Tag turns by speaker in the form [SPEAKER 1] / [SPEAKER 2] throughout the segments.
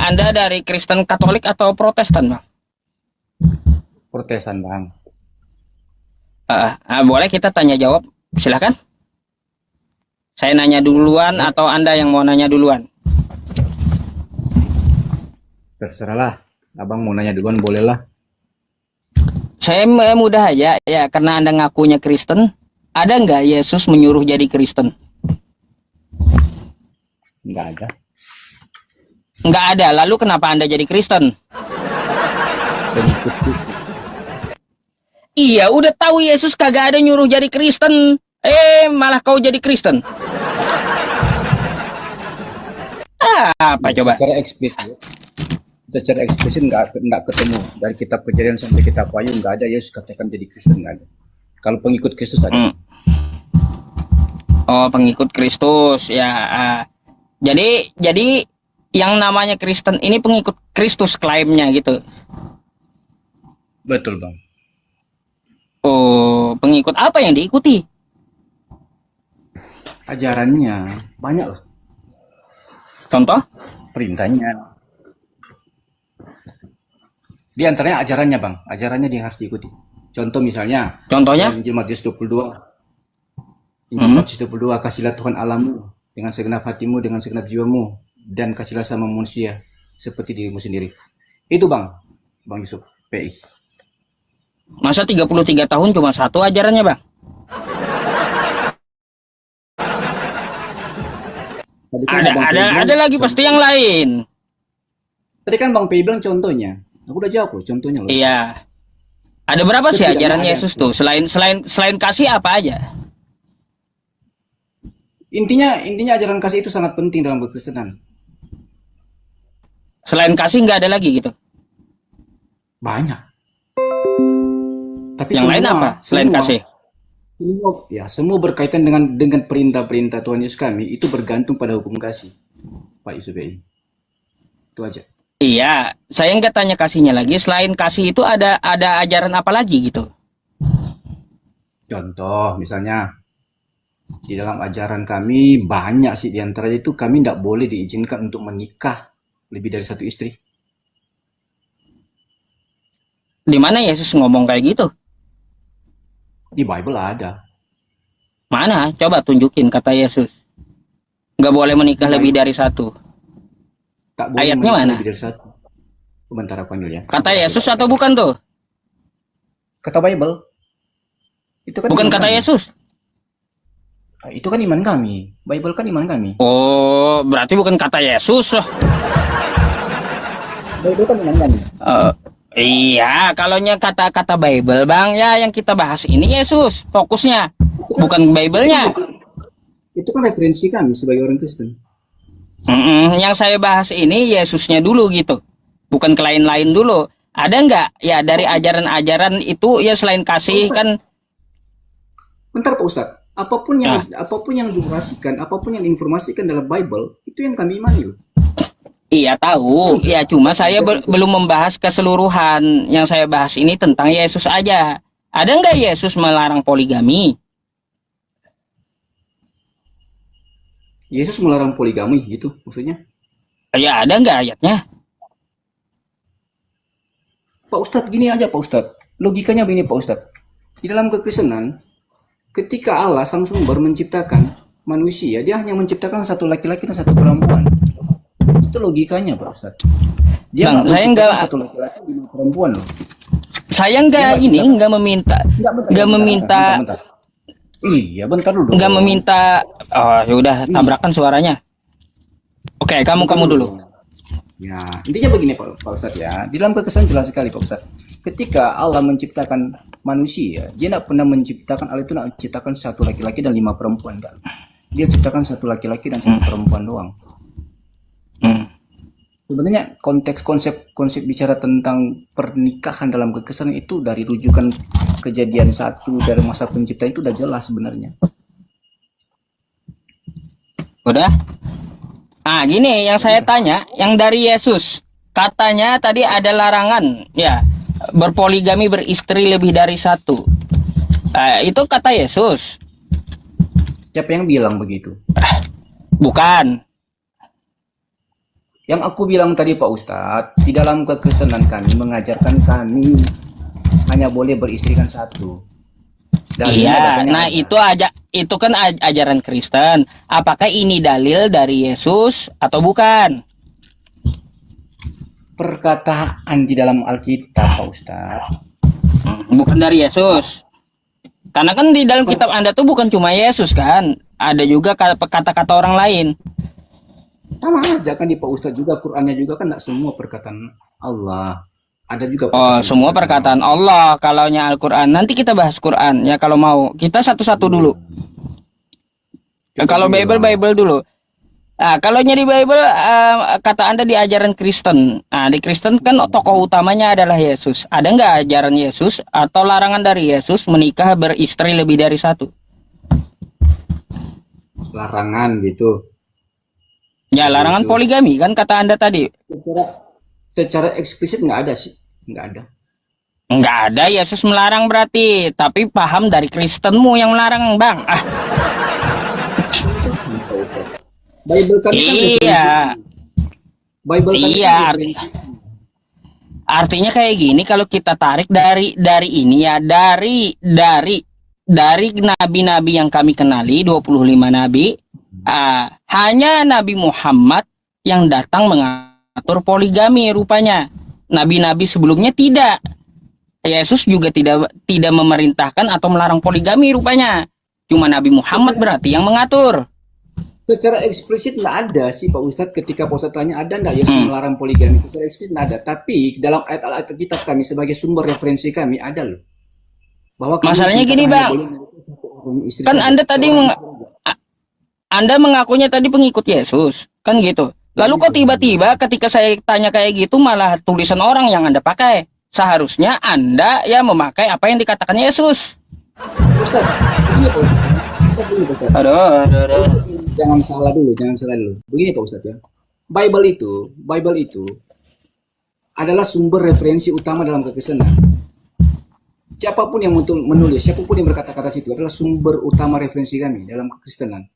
[SPEAKER 1] Anda dari Kristen Katolik atau Protestan, Bang?
[SPEAKER 2] Protestan, Bang.
[SPEAKER 1] Boleh kita tanya jawab? Silakan. Saya nanya duluan atau Anda yang mau nanya duluan?
[SPEAKER 2] Terserahlah. Abang mau nanya duluan, bolehlah.
[SPEAKER 1] Saya mudah aja ya, karena Anda ngakunya Kristen. Ada nggak Yesus menyuruh jadi Kristen?
[SPEAKER 2] Nggak ada.
[SPEAKER 1] Nggak ada. Lalu kenapa Anda jadi Kristen?
[SPEAKER 2] Pengikut Kristus.
[SPEAKER 1] Iya, udah tahu Yesus kagak ada nyuruh jadi Kristen. Malah kau jadi Kristen. Apa coba?
[SPEAKER 2] Secara eksplisit nggak ketemu dari kitab Kejadian sampai kitab Wahyu, nggak ada Yesus katakan jadi Kristen, nggak ada. Kalau pengikut Kristus ada.
[SPEAKER 1] Oh, pengikut Kristus ya. Jadi yang namanya Kristen ini pengikut Kristus klaimnya gitu.
[SPEAKER 2] Betul, Bang.
[SPEAKER 1] Oh, pengikut apa yang diikuti?
[SPEAKER 2] Ajarannya banyak lah.
[SPEAKER 1] Contoh?
[SPEAKER 2] Perintahnya. Di antaranya ajarannya, Bang. Ajarannya dia harus diikuti. Contoh misalnya.
[SPEAKER 1] Contohnya?
[SPEAKER 2] Injil Matius 22. Injil Matius 22, kasihlah Tuhan Allahmu dengan segenap hatimu, dengan segenap jiwamu, dan kasihlah sama manusia seperti dirimu sendiri. Itu, Bang. Bang Yusuf, PI.
[SPEAKER 1] Masa 33 tahun cuma satu ajarannya, Bang? Ada lagi pasti yang lain.
[SPEAKER 2] Tadi kan Bang PI bilang contohnya. Aku udah jawab loh, contohnya loh.
[SPEAKER 1] Iya. Ada berapa sih ajaran Yesus tuh? Selain kasih apa aja?
[SPEAKER 2] Intinya ajaran kasih itu sangat penting dalam berkristenan.
[SPEAKER 1] Selain kasih nggak ada lagi gitu?
[SPEAKER 2] Banyak. Tapi
[SPEAKER 1] yang lain apa selain kasih?
[SPEAKER 2] Semua berkaitan dengan perintah-perintah Tuhan Yesus kami itu bergantung pada hukum kasih, Pak Yusuf. Itu aja.
[SPEAKER 1] Iya, saya nggak tanya kasihnya lagi. Selain kasih itu ada ajaran apa lagi gitu?
[SPEAKER 2] Contoh, misalnya di dalam ajaran kami banyak sih, diantaranya itu kami tidak boleh diizinkan untuk menikah lebih dari satu istri.
[SPEAKER 1] Di mana Yesus ngomong kayak gitu?
[SPEAKER 2] Di Bible ada.
[SPEAKER 1] Mana? Coba tunjukin kata Yesus. Nggak boleh menikah lebih dari satu.
[SPEAKER 2] Tak boleh
[SPEAKER 1] ayatnya mana?
[SPEAKER 2] Lebih dari satu. Sebentar aku panggil ya.
[SPEAKER 1] Kata Yesus atau bukan tuh?
[SPEAKER 2] Kata Bible. Itu kan
[SPEAKER 1] bukan kata kami. Yesus.
[SPEAKER 2] Itu kan iman kami. Bible kan iman kami.
[SPEAKER 1] Oh, berarti bukan kata Yesus.
[SPEAKER 2] Bible kan iman kami.
[SPEAKER 1] Iya, kalaunya kata-kata Bible, Bang, ya yang kita bahas ini Yesus fokusnya, bukan Bible-nya.
[SPEAKER 2] Itu kan referensi kami sebagai orang Kristen.
[SPEAKER 1] Yang saya bahas ini Yesusnya dulu gitu, bukan ke lain-lain dulu. Ada nggak ya dari ajaran-ajaran itu ya selain kasih Pak, kan?
[SPEAKER 2] Bentar Pak Ustadz, apapun yang dikurasikan, apapun yang diinformasikan dalam Bible itu yang kami imani loh.
[SPEAKER 1] Iya tahu, ya cuma saya belum membahas keseluruhan. Yang saya bahas ini tentang Yesus aja. Ada nggak Yesus melarang poligami?
[SPEAKER 2] Yesus melarang poligami gitu maksudnya?
[SPEAKER 1] Ya ada nggak ayatnya?
[SPEAKER 2] Pak Ustadz gini aja Pak Ustadz, logikanya begini Pak Ustadz. Di dalam kekristenan, ketika Allah sang sumber menciptakan manusia, dia hanya menciptakan satu laki-laki dan satu perempuan. Itu logikanya Pak Ustadz. Dia
[SPEAKER 1] Bang, saya nggak
[SPEAKER 2] satu laki-laki dan perempuan loh.
[SPEAKER 1] Saya nggak meminta.
[SPEAKER 2] Bentar. Iya, bentar dulu.
[SPEAKER 1] Nggak meminta. Oh, yaudah tabrakan suaranya. Oke, kamu dulu.
[SPEAKER 2] Ya, intinya begini Pak Ustadz ya. Di dalam kekristenan jelas sekali Pak Ustadz. Ketika Allah menciptakan manusia, dia tidak pernah menciptakan, Allah itu tidak menciptakan satu laki-laki dan 5 perempuan kan. Dia ciptakan satu laki-laki dan 1 perempuan doang. Sebenarnya konsep bicara tentang pernikahan dalam kekristenan itu dari rujukan Kejadian 1 dari masa penciptaan itu udah jelas sebenarnya.
[SPEAKER 1] Udah? Gini yang saya tanya, yang dari Yesus katanya tadi ada larangan ya berpoligami, beristri lebih dari 1. Itu kata Yesus.
[SPEAKER 2] Siapa yang bilang begitu?
[SPEAKER 1] Bukan.
[SPEAKER 2] Yang aku bilang tadi Pak Ustadz, di dalam kekristenan kami mengajarkan kami hanya boleh beristrikan satu. Dalilnya
[SPEAKER 1] Iya,
[SPEAKER 2] katanya
[SPEAKER 1] nah
[SPEAKER 2] ada.
[SPEAKER 1] itu kan ajaran Kristen. Apakah ini dalil dari Yesus atau bukan?
[SPEAKER 2] Perkataan di dalam Alkitab Pak Ustadz.
[SPEAKER 1] Bukan dari Yesus. Karena kan di dalam kitab Anda tuh bukan cuma Yesus kan, ada juga kata-kata orang lain.
[SPEAKER 2] Sama aja kan di Pak Ustadz juga, Qurannya juga kan tidak semua perkataan Allah. Ada juga
[SPEAKER 1] Oh, semua
[SPEAKER 2] perkataan-perkataan
[SPEAKER 1] perkataan Allah. Kalaunya Al-Quran, nanti kita bahas Quran ya kalau mau. Kita satu-satu dulu. Kalau
[SPEAKER 2] dulu, Bang.
[SPEAKER 1] Bible dulu. Nah, kalau di Bible kata Anda di ajaran Kristen. Nah, di Kristen kan tokoh utamanya adalah Yesus. Ada nggak ajaran Yesus atau larangan dari Yesus menikah beristri lebih dari satu?
[SPEAKER 2] Larangan gitu.
[SPEAKER 1] Ya, larangan
[SPEAKER 2] Yesus.
[SPEAKER 1] poligami kan kata Anda tadi.
[SPEAKER 2] Secara eksplisit nggak ada sih, nggak ada.
[SPEAKER 1] Nggak ada Yesus melarang berarti, tapi paham dari Kristenmu yang melarang, Bang. Ah,
[SPEAKER 2] Bible kami kan referensi.
[SPEAKER 1] iya.
[SPEAKER 2] Bible kami
[SPEAKER 1] Iya,
[SPEAKER 2] kan referensi.
[SPEAKER 1] artinya kayak gini kalau kita tarik dari ini ya, dari nabi-nabi yang kami kenali 25 nabi, hanya Nabi Muhammad yang datang mengatur poligami rupanya. Nabi-nabi sebelumnya tidak. Yesus juga tidak memerintahkan atau melarang poligami rupanya. Cuma Nabi Muhammad berarti yang mengatur.
[SPEAKER 2] Secara eksplisit nggak ada sih Pak Ustadz, ketika Pak Ustadz tanya ada nggak Yesus melarang poligami, secara eksplisit nggak ada. Tapi dalam ayat-ayat kitab kami sebagai sumber referensi kami ada loh. Bahwa kami
[SPEAKER 1] Masalahnya
[SPEAKER 2] dikatakan
[SPEAKER 1] gini,
[SPEAKER 2] hanya
[SPEAKER 1] Bang.
[SPEAKER 2] boleh memiliki istri
[SPEAKER 1] Kan
[SPEAKER 2] saja.
[SPEAKER 1] Anda tadi Anda mengakunya tadi pengikut Yesus, kan gitu. Lalu kok tiba-tiba ketika saya tanya kayak gitu malah tulisan orang yang Anda pakai. Seharusnya Anda ya memakai apa yang dikatakan Yesus.
[SPEAKER 2] Ustadz, begini Pak Ustadz. Ustadz, begini, Pak Ustadz.
[SPEAKER 1] Aduh.
[SPEAKER 2] Jangan salah dulu. Begini Pak Ustadz ya. Bible itu adalah sumber referensi utama dalam kekristenan. Siapapun yang menulis, siapapun yang berkata-kata situ adalah sumber utama referensi kami dalam kekristenan.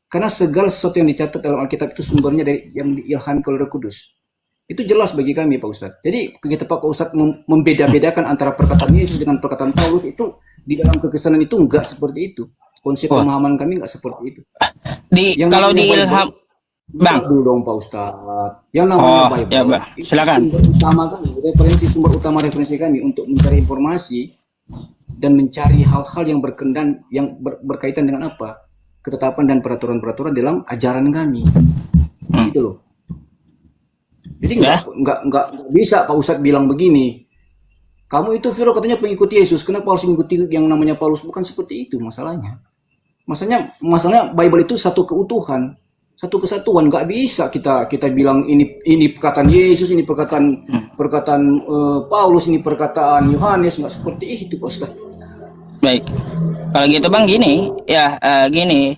[SPEAKER 2] Karena segala sesuatu yang dicatat dalam Alkitab itu sumbernya dari yang diilhamkan oleh Roh Kudus. Itu jelas bagi kami Pak Ustadz. Jadi kita Pak Ustadz membeda-bedakan antara perkataan Yesus dengan perkataan Paulus itu di dalam kekristenan itu enggak seperti itu. Konsep pemahaman kami enggak seperti itu.
[SPEAKER 1] Kalau di ilham, Bang.
[SPEAKER 2] Dulu dong Pak Ustadz. Yang namanya Bible.
[SPEAKER 1] Ya, Bang. Silakan.
[SPEAKER 2] Sumber utama referensi kami untuk mencari informasi dan mencari hal-hal yang berkaitan dengan apa? Ketetapan dan peraturan-peraturan dalam ajaran kami. Gitu loh. Jadi nggak bisa Pak Ustadz bilang begini. Kamu itu Viro katanya pengikut Yesus, kenapa harus mengikuti yang namanya Paulus? Bukan seperti itu masalahnya. Masalahnya Bible itu satu keutuhan, satu kesatuan. Nggak bisa kita bilang ini perkataan Yesus, ini perkataan Paulus, ini perkataan Yohanes. Nggak seperti itu Pak Ustadz.
[SPEAKER 1] Baik. Kalau gitu Bang gini, ya gini.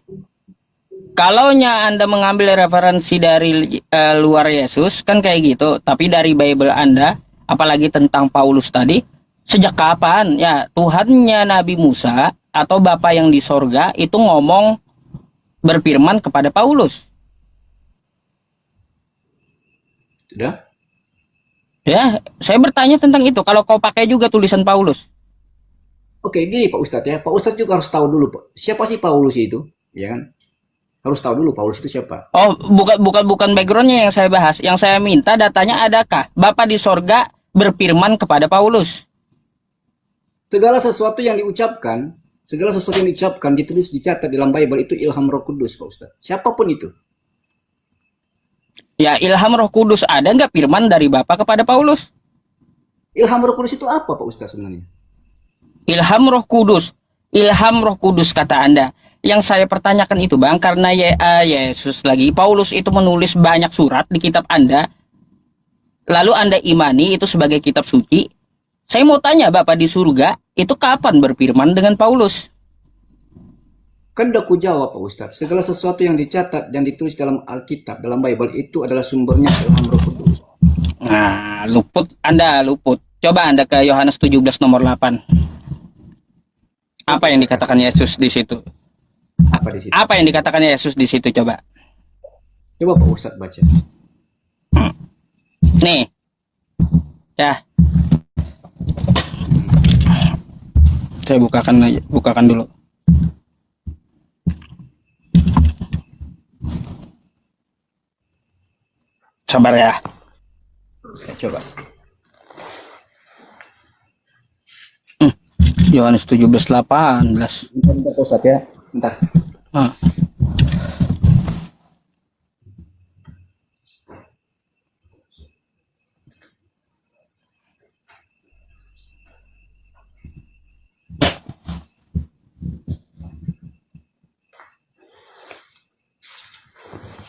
[SPEAKER 1] Kalaunya Anda mengambil referensi dari luar Yesus kan kayak gitu, tapi dari Bible Anda, apalagi tentang Paulus tadi, sejak kapan ya Tuhannya Nabi Musa atau Bapa yang di sorga itu ngomong berfirman kepada Paulus?
[SPEAKER 2] Sudah?
[SPEAKER 1] Ya, saya bertanya tentang itu. Kalau kau pakai juga tulisan Paulus.
[SPEAKER 2] Oke, gini Pak Ustadz ya. Pak Ustadz juga harus tahu dulu Pak. Siapa sih Paulus itu? Ya kan? Harus tahu dulu Paulus itu siapa.
[SPEAKER 1] Oh, bukan backgroundnya yang saya bahas. Yang saya minta datanya adakah Bapa di sorga berfirman kepada Paulus?
[SPEAKER 2] Segala sesuatu yang diucapkan, ditulis, dicatat dalam Bible itu ilham Roh Kudus Pak Ustadz. Siapapun itu.
[SPEAKER 1] Ya, ilham Roh Kudus ada nggak firman dari Bapa kepada Paulus?
[SPEAKER 2] Ilham Roh Kudus itu apa Pak Ustadz sebenarnya?
[SPEAKER 1] Ilham Roh Kudus kata Anda. Yang saya pertanyakan itu Bang, karena Yesus lagi, Paulus itu menulis banyak surat di kitab Anda, lalu Anda imani itu sebagai kitab suci. Saya mau tanya Bapak di surga, itu kapan berfirman dengan Paulus?
[SPEAKER 2] Kan udah ku jawab Pak Ustadz, segala sesuatu yang dicatat dan ditulis dalam Alkitab, dalam Bible itu adalah sumbernya ilham Roh Kudus.
[SPEAKER 1] Nah, Anda luput. Coba Anda ke Yohanes 17 nomor 8. Apa yang dikatakan Yesus di situ?
[SPEAKER 2] Apa di situ?
[SPEAKER 1] Apa yang dikatakan Yesus di situ coba?
[SPEAKER 2] Coba Pak Ustadz baca.
[SPEAKER 1] Nih. Ya. Saya bukakan dulu. Sabar ya.
[SPEAKER 2] Coba.
[SPEAKER 1] Yohanes 17:18.
[SPEAKER 2] Bentar Pak Ustadz ya. Bentar.
[SPEAKER 1] Ah.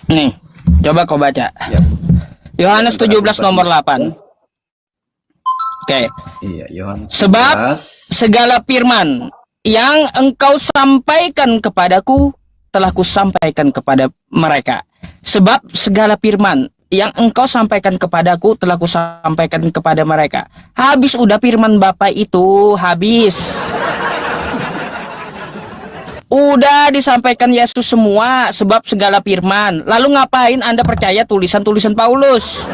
[SPEAKER 1] Nih, coba kau baca.
[SPEAKER 2] Ya.
[SPEAKER 1] Yohanes 17 nomor 8. Oke.
[SPEAKER 2] Iya, Yohanes.
[SPEAKER 1] Sebab
[SPEAKER 2] 11.
[SPEAKER 1] segala firman yang engkau sampaikan kepadaku telah kusampaikan kepada mereka. Sebab segala firman yang engkau sampaikan kepadaku telah kusampaikan kepada mereka. Habis udah firman Bapa itu, habis. Udah disampaikan Yesus semua, sebab segala firman. Lalu ngapain Anda percaya tulisan-tulisan Paulus?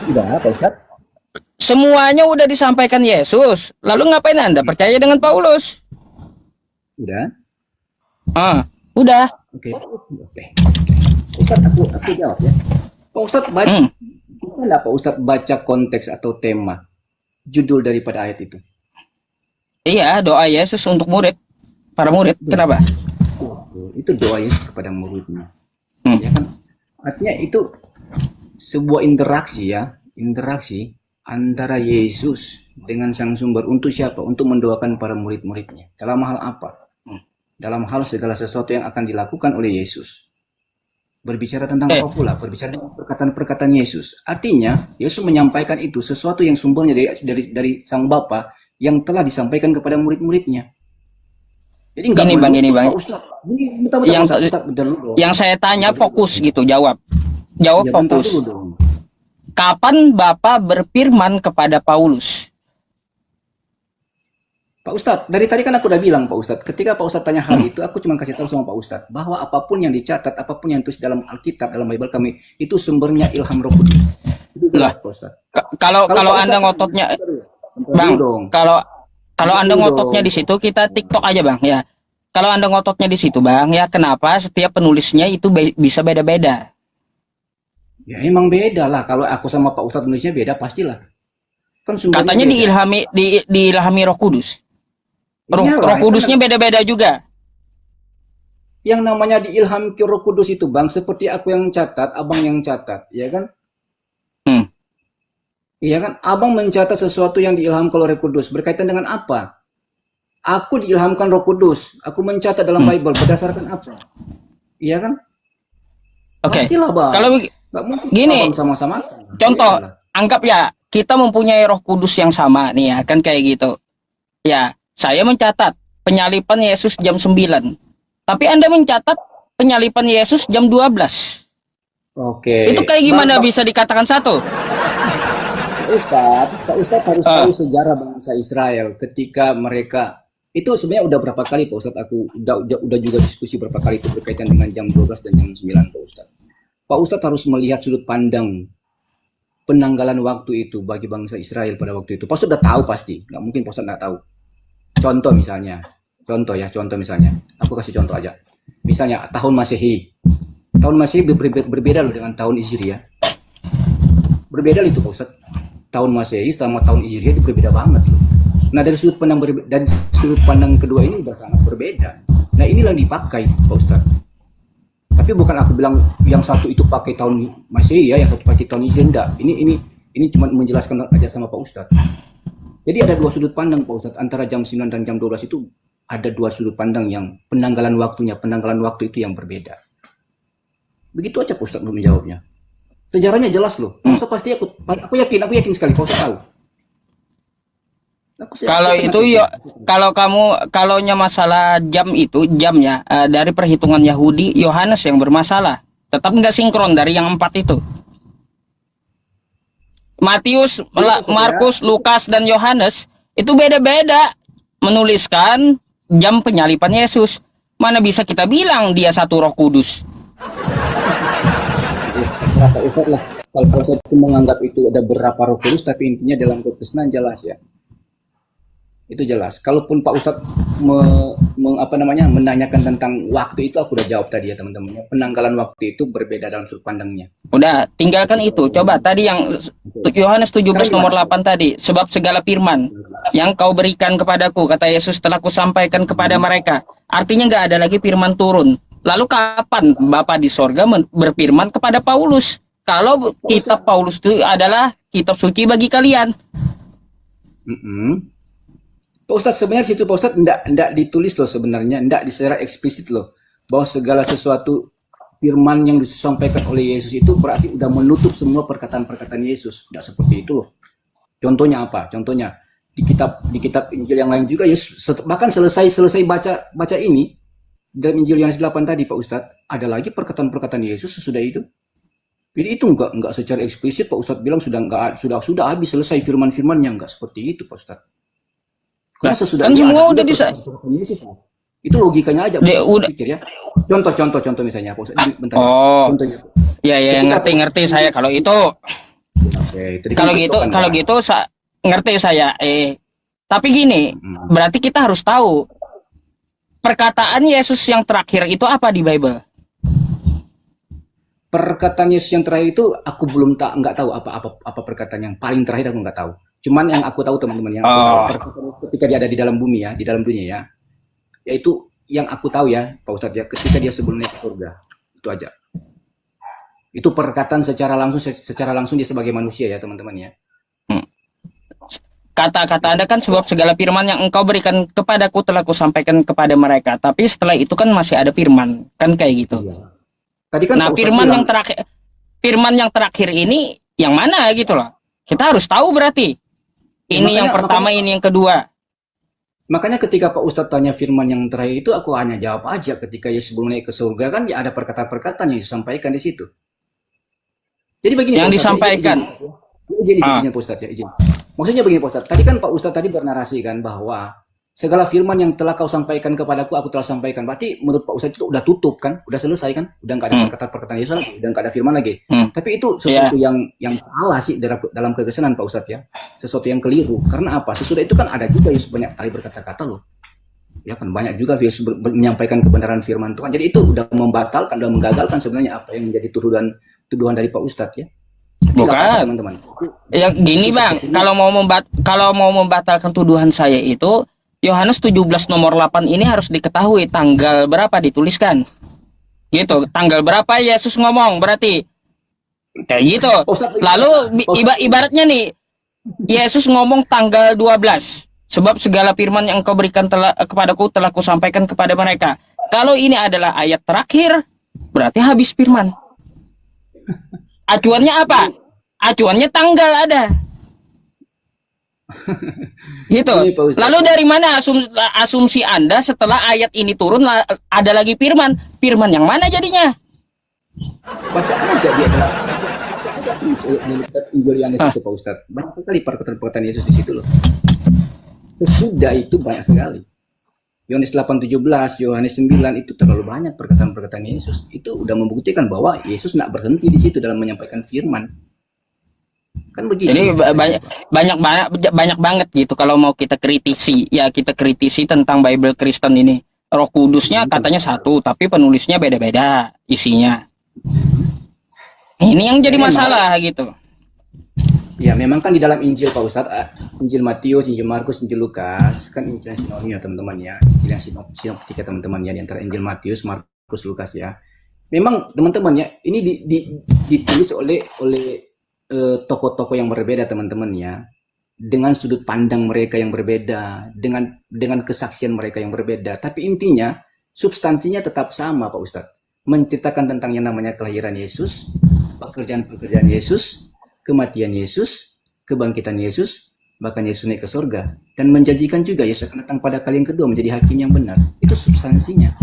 [SPEAKER 2] Udah, Pak Ustadz.
[SPEAKER 1] Semuanya udah disampaikan Yesus. Lalu ngapain Anda percaya dengan Paulus?
[SPEAKER 2] Udah.
[SPEAKER 1] Udah.
[SPEAKER 2] Oke. Ustadz, aku jawab ya. Pak Ustadz baca, bisa nggak Pak Ustadz baca konteks atau tema judul daripada ayat itu?
[SPEAKER 1] Iya, doa Yesus untuk murid, para murid. Kenapa?
[SPEAKER 2] Itu doa Yesus kepada muridnya. Ya kan? Artinya itu sebuah interaksi ya, interaksi antara Yesus dengan Sang Sumber untuk siapa? Untuk mendoakan para murid-muridnya. Dalam hal apa? Dalam hal segala sesuatu yang akan dilakukan oleh Yesus. Berbicara tentang apa pula? Berbicara tentang perkataan-perkataan Yesus. Artinya Yesus menyampaikan itu sesuatu yang sumbernya dari Sang Bapa yang telah disampaikan kepada murid-muridnya. Jadi
[SPEAKER 1] gini bang. Yang saya tanya fokus gitu, jawab fokus. Kapan Bapak berfirman kepada Paulus?
[SPEAKER 2] Pak Ustadz, dari tadi kan aku udah bilang Pak Ustadz, ketika Pak Ustadz tanya hal itu, aku cuma kasih tahu sama Pak Ustadz bahwa apapun yang dicatat, apapun yang tulis dalam Alkitab, dalam Bible kami, itu sumbernya ilham Roh Kudus. Itu jelas, Pak Ustadz.
[SPEAKER 1] Kalau Anda ngototnya, Bang, kalau Anda ngototnya di situ, kita TikTok aja Bang ya. Kalau Anda ngototnya di situ Bang ya, kenapa setiap penulisnya itu bisa beda-beda?
[SPEAKER 2] Ya emang beda lah. Kalau aku sama Pak Ustadz penulisnya beda pastilah. Kan
[SPEAKER 1] katanya beda. diilhami Roh Kudus. Roh Kudusnya beda-beda juga.
[SPEAKER 2] Yang namanya diilhami Roh Kudus itu Bang, seperti aku yang catat, abang yang catat, ya kan? Iya kan, abang mencatat sesuatu yang diilhamkan oleh Roh Kudus. Berkaitan dengan apa? Aku diilhamkan Roh Kudus. Aku mencatat dalam Bible berdasarkan apa? Iya kan?
[SPEAKER 1] Oke.
[SPEAKER 2] Pastilah Bang.
[SPEAKER 1] Kalau gini,
[SPEAKER 2] sama-sama.
[SPEAKER 1] Contoh, anggap ya kita mempunyai Roh Kudus yang sama nih ya, kan kayak gitu. Ya, saya mencatat penyalipan Yesus jam 9. Tapi Anda mencatat penyalipan Yesus jam 12.
[SPEAKER 2] Oke.
[SPEAKER 1] Itu kayak gimana bisa dikatakan satu?
[SPEAKER 2] Pak Ustadz harus tahu sejarah bangsa Israel ketika mereka itu sebenarnya udah berapa kali Pak Ustadz aku udah juga diskusi berapa kali itu berkaitan dengan jam 12 dan jam 9 Pak Ustadz. Pak Ustadz harus melihat sudut pandang penanggalan waktu itu bagi bangsa Israel pada waktu itu. Pak Ustadz udah tahu pasti, nggak mungkin Pak Ustadz nggak tahu. Contoh misalnya, aku kasih contoh aja. Misalnya tahun Masehi berbeda loh dengan tahun Hijriah. Berbeda itu Pak Ustadz. Tahun Masehi sama tahun Hijriah itu berbeda banget loh. Nah dari sudut pandang kedua ini udah sangat berbeda. Nah inilah yang dipakai Pak Ustadz. Tapi bukan aku bilang yang satu itu pakai tahun Masehi ya, yang satu pakai tahun Hijriah, enggak. Ini cuma menjelaskan aja sama Pak Ustadz. Jadi ada dua sudut pandang Pak Ustadz, antara jam 9 dan jam 12 itu ada dua sudut pandang yang penanggalan waktu itu yang berbeda. Begitu aja Pak Ustadz menjawabnya. Sejarahnya jelas loh. Maksud pasti aku yakin sekali Pak Ustadz tahu.
[SPEAKER 1] Kalaunya masalah jam itu jamnya dari perhitungan Yahudi, Yohanes yang bermasalah. Tetap nggak sinkron dari yang 4 itu. Matius, Markus, Lukas, dan Yohanes itu beda-beda menuliskan jam penyalipan Yesus. Mana bisa kita bilang dia satu Roh Kudus?
[SPEAKER 2] terserah Pak Ustadz lah. Kalau Pak Ustadz itu menganggap itu ada berapa roh kudus, tapi intinya dalam kekristenan jelas ya. Itu jelas. Kalaupun Pak Ustadz menanyakan tentang waktu itu, aku udah jawab tadi ya teman-teman. Penanggalan waktu itu berbeda dalam sudut pandangnya.
[SPEAKER 1] Udah, tinggalkan itu. Coba tadi yang Yohanes 17 nomor 8 tadi, sebab segala firman yang kau berikan kepadaku, kata Yesus, telah kusampaikan kepada mereka. Artinya nggak ada lagi firman turun. Lalu kapan Bapa di sorga berfirman kepada Paulus? Kalau kitab Paulus itu adalah kitab suci bagi kalian.
[SPEAKER 2] Pak Ustadz sebenarnya situ Pak Ustadz enggak ditulis loh sebenarnya, enggak secara eksplisit loh bahwa segala sesuatu firman yang disampaikan oleh Yesus itu berarti udah menutup semua perkataan-perkataan Yesus. Enggak seperti itu loh. Contohnya apa? Contohnya di kitab Injil yang lain juga Yesus bahkan selesai baca ini dalam Injil Yohanes 8 tadi Pak Ustadz, ada lagi perkataan-perkataan Yesus sesudah itu. Jadi itu enggak secara eksplisit Pak Ustadz bilang sudah habis selesai firman-firmannya, enggak seperti itu Pak Ustadz. Karena sesudah
[SPEAKER 1] kan semua udah bisa.
[SPEAKER 2] Itu logikanya aja.
[SPEAKER 1] Udah
[SPEAKER 2] pikir ya. Contoh misalnya Pak Ustadz. Bentar. Contohnya.
[SPEAKER 1] Ya ngerti saya kalau itu.
[SPEAKER 2] Oke,
[SPEAKER 1] kalau gitu ngerti saya. Tapi gini, berarti kita harus tahu perkataan Yesus yang terakhir itu apa di Bible?
[SPEAKER 2] Perkataan Yesus yang terakhir itu aku nggak tahu apa perkataan yang paling terakhir, aku nggak tahu. Cuman yang aku tahu teman-teman yang ketika dia ada di dalam bumi ya, di dalam dunia ya, yaitu yang aku tahu ya Pak Ustadz ya, ketika dia sebelum naik ke surga, itu aja. Itu perkataan secara langsung dia sebagai manusia ya teman-teman ya.
[SPEAKER 1] Kata-kata Anda kan sebab segala firman yang engkau berikan kepadaku telah kusampaikan kepada mereka. Tapi setelah itu kan masih ada firman, kan kayak gitu.
[SPEAKER 2] Iya. Tadi kan
[SPEAKER 1] nah firman yang terakhir ini yang mana gitu loh. Kita harus tahu berarti. Ini yang pertama, ini yang kedua.
[SPEAKER 2] Makanya ketika Pak Ustadz tanya firman yang terakhir itu, aku hanya jawab aja ketika Yesus sebelum naik ke surga kan ya ada perkataan-perkataan yang disampaikan di situ. Jadi begini
[SPEAKER 1] yang
[SPEAKER 2] Pak Ustadz,
[SPEAKER 1] disampaikan.
[SPEAKER 2] Izin Pak Ustadz ya, izin. Maksudnya begini Pak Ustadz, tadi kan Pak Ustadz tadi bernarasi kan bahwa segala firman yang telah kau sampaikan kepadaku, aku telah sampaikan. Berarti menurut Pak Ustadz itu udah tutup kan, udah selesai kan, udah nggak ada perkataan-perkataan Yesus lagi, udah nggak ada firman lagi. Tapi itu sesuatu yang salah sih dalam kekristenan Pak Ustadz ya, sesuatu yang keliru. Karena apa? Sesudah itu kan ada juga Yesus banyak kali berkata-kata loh. Ya kan banyak juga Yesus menyampaikan kebenaran firman Tuhan. Jadi itu udah membatalkan, udah menggagalkan sebenarnya apa yang menjadi tuduhan dari Pak Ustadz ya.
[SPEAKER 1] Bukan
[SPEAKER 2] teman-teman.
[SPEAKER 1] Ya gini Bang, kalau mau membatalkan tuduhan saya itu Yohanes 17 nomor 8 ini harus diketahui tanggal berapa dituliskan. Gitu, tanggal berapa Yesus ngomong berarti. Kayak gitu. Lalu ibaratnya nih Yesus ngomong tanggal 12. Sebab segala firman yang engkau berikan kepadaku telah kusampaikan kepada mereka. Kalau ini adalah ayat terakhir, berarti habis firman. Acuannya apa? Acuannya tanggal ada. Gitu. Lalu dari mana asumsi Anda setelah ayat ini turun ada lagi firman? Firman yang mana jadinya?
[SPEAKER 2] Baca aja dia adalah Injil Yohanes itu Pak Ustadz. Banyak sekali perkataan Yesus di situ loh. Sesudah itu banyak sekali. Yohanes 8:17, Yohanes 9 itu terlalu banyak perkataan-perkataan Yesus. Itu udah membuktikan bahwa Yesus nggak berhenti di situ dalam menyampaikan firman. Kan begitu.
[SPEAKER 1] Jadi banyak banget gitu kalau mau kita kritisi, ya kita kritisi tentang Bible Kristen ini. Roh Kudusnya katanya satu, tapi penulisnya beda-beda isinya. Ini yang jadi masalah gitu.
[SPEAKER 2] Ya memang kan di dalam Injil Pak Ustadz, Injil Matius, Injil Markus, Injil Lukas, kan Injil yang sinoptik teman-teman ya, Injil yang sinoptik teman-teman ya, di antara Injil Matius, Markus, Lukas ya. Memang teman-teman ya, ini ditulis oleh tokoh-tokoh yang berbeda teman-teman ya, dengan sudut pandang mereka yang berbeda, dengan kesaksian mereka yang berbeda. Tapi intinya substansinya tetap sama Pak Ustadz, menceritakan tentang yang namanya kelahiran Yesus, pekerjaan Yesus, kematian Yesus, kebangkitan Yesus, bahkan Yesus naik ke surga, dan menjanjikan juga Yesus akan datang pada kali yang kedua menjadi hakim yang benar. Itu substansinya.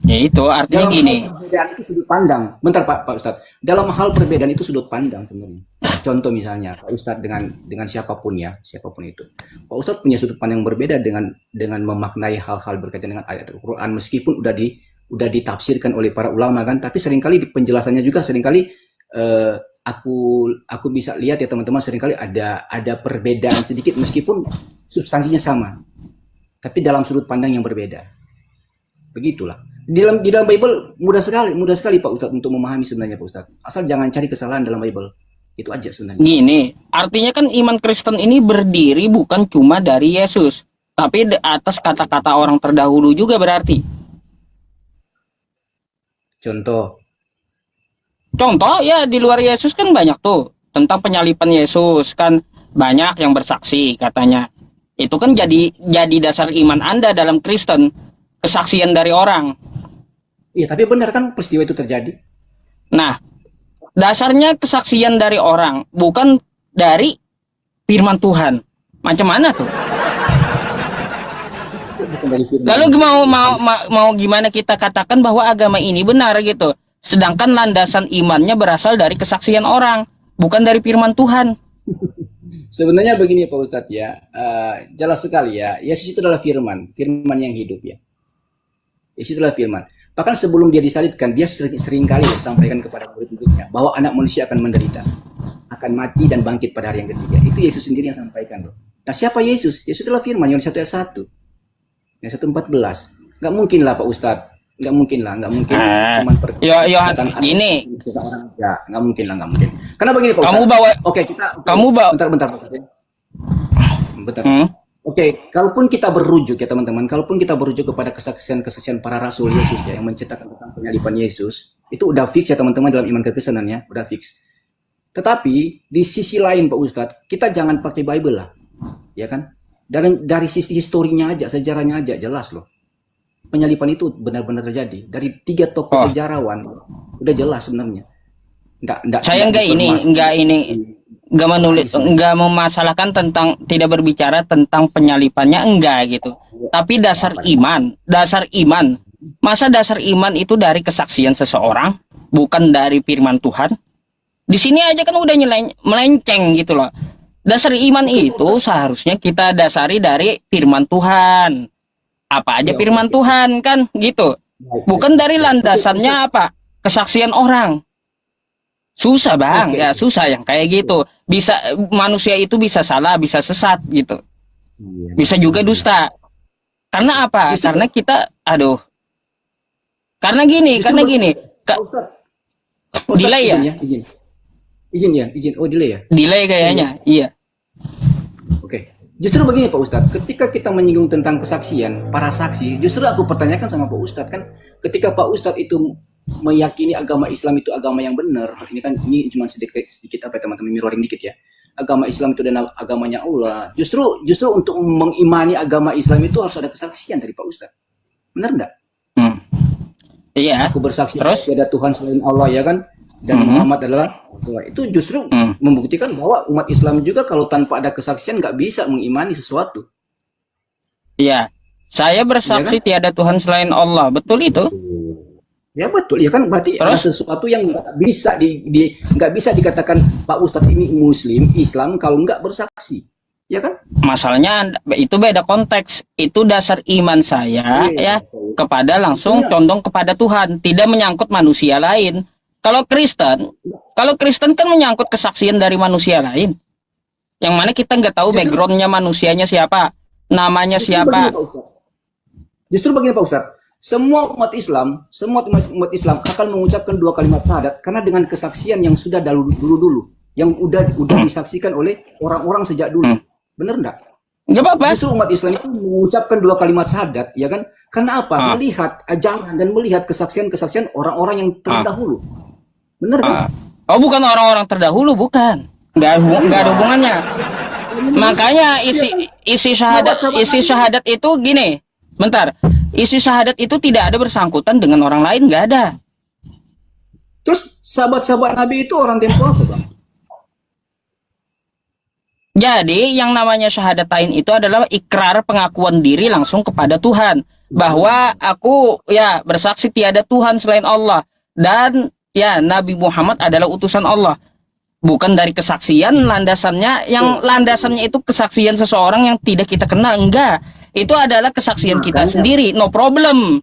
[SPEAKER 1] Ya itu artinya
[SPEAKER 2] dalam
[SPEAKER 1] gini.
[SPEAKER 2] Perbedaan itu sudut pandang. Bentar Pak Ustadz. Dalam hal perbedaan itu sudut pandang sebenarnya. Contoh misalnya Pak Ustadz dengan siapapun ya, siapapun itu. Pak Ustadz punya sudut pandang yang berbeda dengan memaknai hal-hal berkaitan dengan ayat Al-Quran, meskipun udah udah ditafsirkan oleh para ulama kan, tapi seringkali di penjelasannya juga seringkali aku bisa lihat ya teman-teman, seringkali ada perbedaan sedikit meskipun substansinya sama, tapi dalam sudut pandang yang berbeda. Begitulah. Di dalam Bible mudah sekali Pak Ustadz untuk memahami sebenarnya Pak Ustadz. Asal jangan cari kesalahan dalam Bible. Itu aja sebenarnya.
[SPEAKER 1] Gini, artinya kan iman Kristen ini berdiri bukan cuma dari Yesus, tapi atas kata-kata orang terdahulu juga berarti.
[SPEAKER 2] Contoh
[SPEAKER 1] Ya di luar Yesus kan banyak tuh tentang penyalipan Yesus kan, banyak yang bersaksi katanya. Itu kan jadi dasar iman Anda dalam Kristen, kesaksian dari orang.
[SPEAKER 2] iya, tapi benar kan peristiwa itu terjadi.
[SPEAKER 1] Nah, dasarnya kesaksian dari orang, bukan dari firman Tuhan. Macam mana tuh?
[SPEAKER 2] Bukan dari firman.
[SPEAKER 1] Lalu mau gimana kita katakan bahwa agama ini benar gitu? Sedangkan landasan imannya berasal dari kesaksian orang, bukan dari firman Tuhan.
[SPEAKER 2] Sebenarnya begini Pak Ustadz ya, jelas sekali ya, Yesus itu adalah firman yang hidup ya. Yesus adalah firman. Bahkan sebelum dia disalibkan, dia sering kali sampaikan kepada murid-muridnya bahwa anak manusia akan menderita, akan mati dan bangkit pada hari yang ketiga. Itu Yesus sendiri yang sampaikan loh. Nah siapa Yesus? Yesus adalah firman, Yohanes 1 ayat 1. Yohanes 1:14. Nggak mungkin lah Pak Ustadz. Nggak mungkin. Cuman
[SPEAKER 1] ini
[SPEAKER 2] seseorang ya, nggak mungkin. Karena begini Pak Ustadz. Kamu bawa bentar. Bentar. Oke, kalaupun kita berujuk ya teman-teman, kalaupun kita berujuk kepada kesaksian para rasul Yesus ya, yang menceritakan tentang penyaliban Yesus, itu udah fix ya teman-teman dalam iman kekristenan ya, udah fix. Tetapi di sisi lain Pak Ustadz, kita jangan pakai Bible lah, ya kan? Dari sisi historinya aja, sejarahnya aja jelas loh. Penyaliban itu benar-benar terjadi. Dari 3 tokoh sejarawan, udah jelas sebenarnya.
[SPEAKER 1] Saya nggak menulis, nggak memasalahkan tentang, tidak berbicara tentang penyalipannya, enggak gitu. Tapi dasar iman, masa dasar iman itu dari kesaksian seseorang, bukan dari firman Tuhan. Di sini aja kan udah melenceng gitu loh. Dasar iman itu seharusnya kita dasari dari firman Tuhan. Apa aja firman Tuhan kan gitu. Bukan dari landasannya apa? Kesaksian orang. Susah bang, ya susah yang kayak gitu. Bisa manusia itu bisa salah, bisa sesat gitu. Bisa juga dusta. Karena apa? Karena kita, Karena gini. Delay ya?
[SPEAKER 2] Izin. Oh delay ya?
[SPEAKER 1] Delay kayaknya, iya.
[SPEAKER 2] Oke. Justru begini Pak Ustadz, ketika kita menyinggung tentang kesaksian, para saksi, justru aku pertanyakan sama Pak Ustadz kan, ketika Pak Ustadz itu meyakini agama Islam itu agama yang benar, ini cuma sedikit apa teman-teman mirroring dikit ya. Agama Islam itu adalah agamanya Allah. Justru untuk mengimani agama Islam itu harus ada kesaksian dari Pak Ustadz. Benar enggak?
[SPEAKER 1] Iya.
[SPEAKER 2] Aku bersaksi terus ada Tuhan selain Allah ya kan? Dan Muhammad adalah Allah. Itu justru membuktikan bahwa umat Islam juga kalau tanpa ada kesaksian nggak bisa mengimani sesuatu.
[SPEAKER 1] Iya. Saya bersaksi ya kan? Tiada Tuhan selain Allah. Betul itu?
[SPEAKER 2] Ya betul, ya kan berarti ada sesuatu yang nggak bisa dikatakan Pak Ustadz ini Muslim, Islam kalau nggak bersaksi, ya kan? Masalahnya
[SPEAKER 1] itu beda konteks. Itu dasar iman saya kepada langsung condong kepada Tuhan, tidak menyangkut manusia lain. Kalau Kristen kan menyangkut kesaksian dari manusia lain, yang mana kita nggak tahu backgroundnya manusianya siapa, namanya siapa.
[SPEAKER 2] Justru begini Pak Ustadz. Semua umat Islam akan mengucapkan 2 kalimat syahadat karena dengan kesaksian yang sudah dulu yang udah disaksikan oleh orang-orang sejak dulu. Bener enggak?
[SPEAKER 1] Enggak apa-apa.
[SPEAKER 2] Justru umat Islam itu mengucapkan 2 kalimat syahadat, ya kan? Karena apa? Melihat ajaran dan melihat kesaksian orang-orang yang terdahulu. Bener kan?
[SPEAKER 1] Oh, bukan orang-orang terdahulu, bukan. Enggak ada hubungannya. Makanya isi syahadat itu gini. Bentar. Isi syahadat itu tidak ada bersangkutan dengan orang lain, nggak ada.
[SPEAKER 2] Terus sahabat-sahabat Nabi itu orang tempo apa bang?
[SPEAKER 1] Jadi yang namanya syahadatain itu adalah ikrar pengakuan diri langsung kepada Tuhan. Bahwa aku bersaksi tiada Tuhan selain Allah. Dan Nabi Muhammad adalah utusan Allah. Bukan dari kesaksian landasannya, landasannya itu kesaksian seseorang yang tidak kita kenal, enggak. Itu adalah kesaksian kita sendiri, no problem.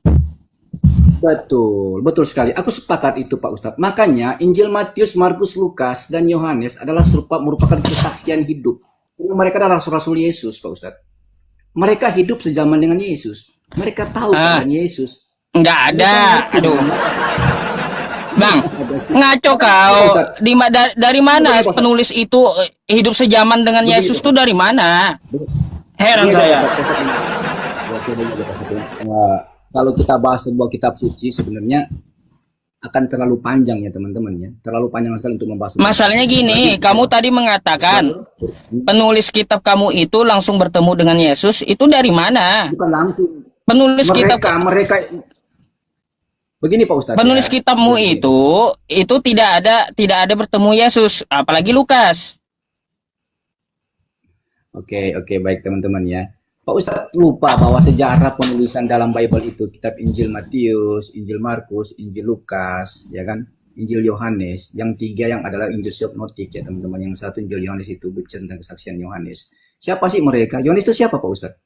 [SPEAKER 2] Betul, betul sekali. Aku sepakat itu Pak Ustadz. Makanya Injil Matius, Markus, Lukas, dan Yohanes adalah merupakan kesaksian hidup. Karena mereka adalah rasul-rasul Yesus Pak Ustadz. Mereka hidup sejaman dengan Yesus. Mereka tahu tentang Yesus.
[SPEAKER 1] Nggak ada. Aduh. Bang, ngaco kau. Dari mana penulis itu hidup sejaman dengan Yesus tuh dari mana? Heran saya.
[SPEAKER 2] Kalau kita bahas sebuah kitab suci sebenarnya akan terlalu panjang ya teman-teman ya. Terlalu panjang sekali untuk membahas.
[SPEAKER 1] Masalahnya gini, kamu tadi mengatakan penulis kitab kamu itu langsung bertemu dengan Yesus, itu dari mana?
[SPEAKER 2] Bukan langsung.
[SPEAKER 1] Penulis kitab
[SPEAKER 2] mereka begini Pak Ustadz.
[SPEAKER 1] Penulis kitabmu itu tidak ada bertemu Yesus, apalagi Lukas.
[SPEAKER 2] Oke, baik teman-teman ya. Pak Ustadz lupa bahwa sejarah penulisan dalam Bible itu kitab Injil Matius, Injil Markus, Injil Lukas, ya kan, Injil Yohanes. Yang tiga yang adalah Injil Synoptik ya teman-teman. Yang satu Injil Yohanes itu bicara tentang kesaksian Yohanes. Siapa sih mereka? Yohanes itu siapa Pak Ustadz?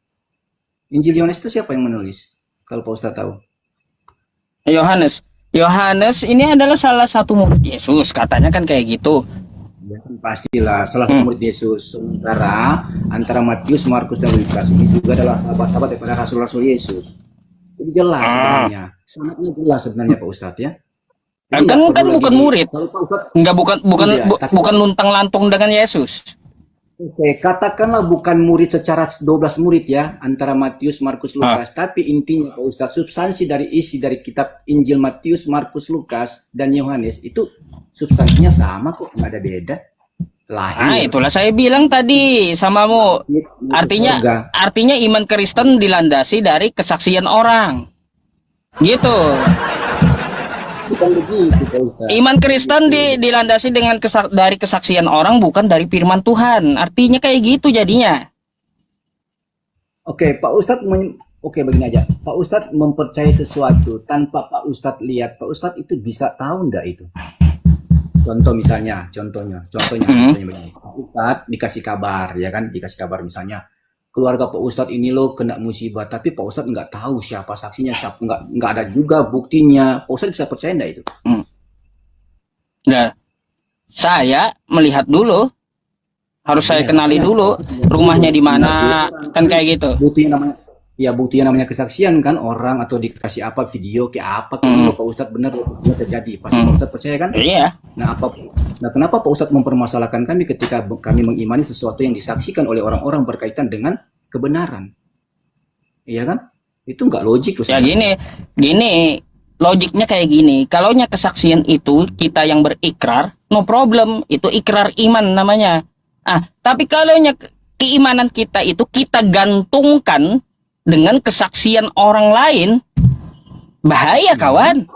[SPEAKER 2] Injil Yohanes itu siapa yang menulis? Kalau Pak Ustadz tahu.
[SPEAKER 1] Yohanes ini adalah salah satu murid Yesus, katanya kan kayak gitu.
[SPEAKER 2] Ya, pastilah salah satu murid Yesus. Sementara antara Matius, Markus, dan Lukas ini juga adalah sahabat-sahabat daripada rasul-rasul Yesus. Jadi jelas sebenarnya, sangatnya jelas sebenarnya Pak Ustadz ya.
[SPEAKER 1] Kan bukan murid, enggak
[SPEAKER 2] Iya,
[SPEAKER 1] bukan luntang lantung dengan Yesus.
[SPEAKER 2] Oke, katakanlah bukan murid secara 12 murid ya antara Matius, Markus, Lukas, tapi intinya Pak Ustadz substansi dari isi dari kitab Injil Matius, Markus, Lukas, dan Yohanes itu substansinya sama kok, nggak ada beda.
[SPEAKER 1] Itulah saya bilang tadi samamu. Artinya iman Kristen dilandasi dari kesaksian orang. Gitu.
[SPEAKER 2] Bukan begitu, Pak Ustadz.
[SPEAKER 1] Iman Kristen dilandasi dengan dari kesaksian orang, bukan dari firman Tuhan. Artinya kayak gitu jadinya.
[SPEAKER 2] Oke, Pak Ustadz, oke begini aja. Pak Ustadz mempercayai sesuatu tanpa Pak Ustadz lihat. Pak Ustadz itu bisa tahu enggak itu? Contohnya begini. Pak Ustadz dikasih kabar, ya kan? Dikasih kabar misalnya, keluarga Pak Ustadz ini loh kena musibah, tapi Pak Ustadz nggak tahu siapa saksinya, nggak ada juga buktinya. Pak Ustadz bisa percaya nggak itu?
[SPEAKER 1] Nah, saya melihat dulu, harus saya kenali dulu rumahnya di mana, kan kayak gitu.
[SPEAKER 2] Buktinya namanya kesaksian kan, orang atau dikasih apa video kayak apa kalau Pak Ustadz benar terjadi, pasti Pak Ustadz percaya kan?
[SPEAKER 1] Iya.
[SPEAKER 2] Nah, kenapa Pak Ustadz mempermasalahkan kami ketika kami mengimani sesuatu yang disaksikan oleh orang-orang berkaitan dengan kebenaran? Iya kan? Itu nggak logik.
[SPEAKER 1] Ya gini, logiknya kayak gini. Kalaunya kesaksian itu kita yang berikrar, no problem, itu ikrar iman namanya. Tapi kalaunya keimanan kita itu kita gantungkan dengan kesaksian orang lain, bahaya kawan.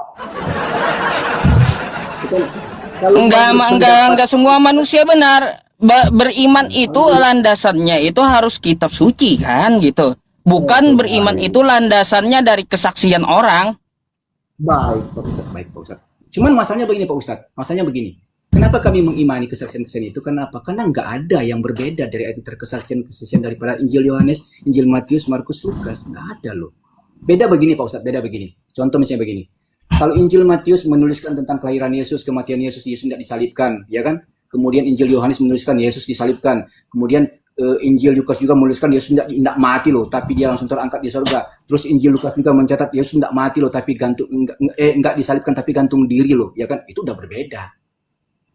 [SPEAKER 1] Enggak semua manusia benar. Beriman itu landasannya itu harus kitab suci kan gitu. Bukan beriman itu landasannya dari kesaksian orang.
[SPEAKER 2] Baik Pak Ustadz. Cuman masalahnya begini Pak Ustadz. Kenapa kami mengimani kesaksian-kesaksian itu? Kenapa? Karena nggak ada yang berbeda dari kesaksian daripada Injil Yohanes, Injil Matius, Markus, Lukas. Nggak ada loh. Beda begini Pak Ustadz, beda begini. Contoh misalnya begini. Kalau Injil Matius menuliskan tentang kelahiran Yesus, kematian Yesus, Yesus tidak disalibkan, ya kan? Kemudian Injil Yohanes menuliskan Yesus disalibkan. Kemudian Injil Lukas juga menuliskan Yesus tidak mati loh, tapi dia langsung terangkat di surga. Terus Injil Lukas juga mencatat Yesus tidak mati loh, tapi enggak disalibkan tapi gantung diri loh, ya kan? Itu udah berbeda.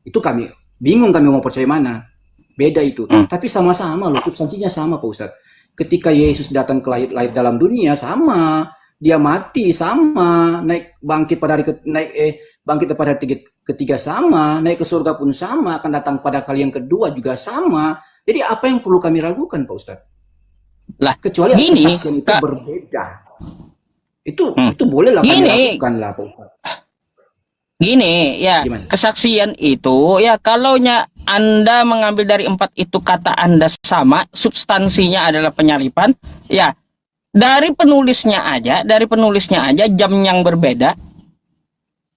[SPEAKER 2] Itu kami bingung, kami mau percaya mana. Beda itu. Tapi sama-sama loh, substansinya sama Pak Ustadz. Ketika Yesus datang ke lahir dalam dunia sama, dia mati sama, bangkit pada hari ketiga sama, naik ke surga pun sama, akan datang pada kali yang kedua juga sama. Jadi apa yang perlu kami ragukan Pak Ustadz?
[SPEAKER 1] Lah,
[SPEAKER 2] kecuali kesaksian itu berbeda. Itu bolehlah kami lakukan lah Pak Ustadz.
[SPEAKER 1] Gini ya, gimana? Kesaksian itu ya kalaunya Anda mengambil dari 4 itu kata Anda sama, substansinya adalah penyalipan, ya dari penulisnya aja jam yang berbeda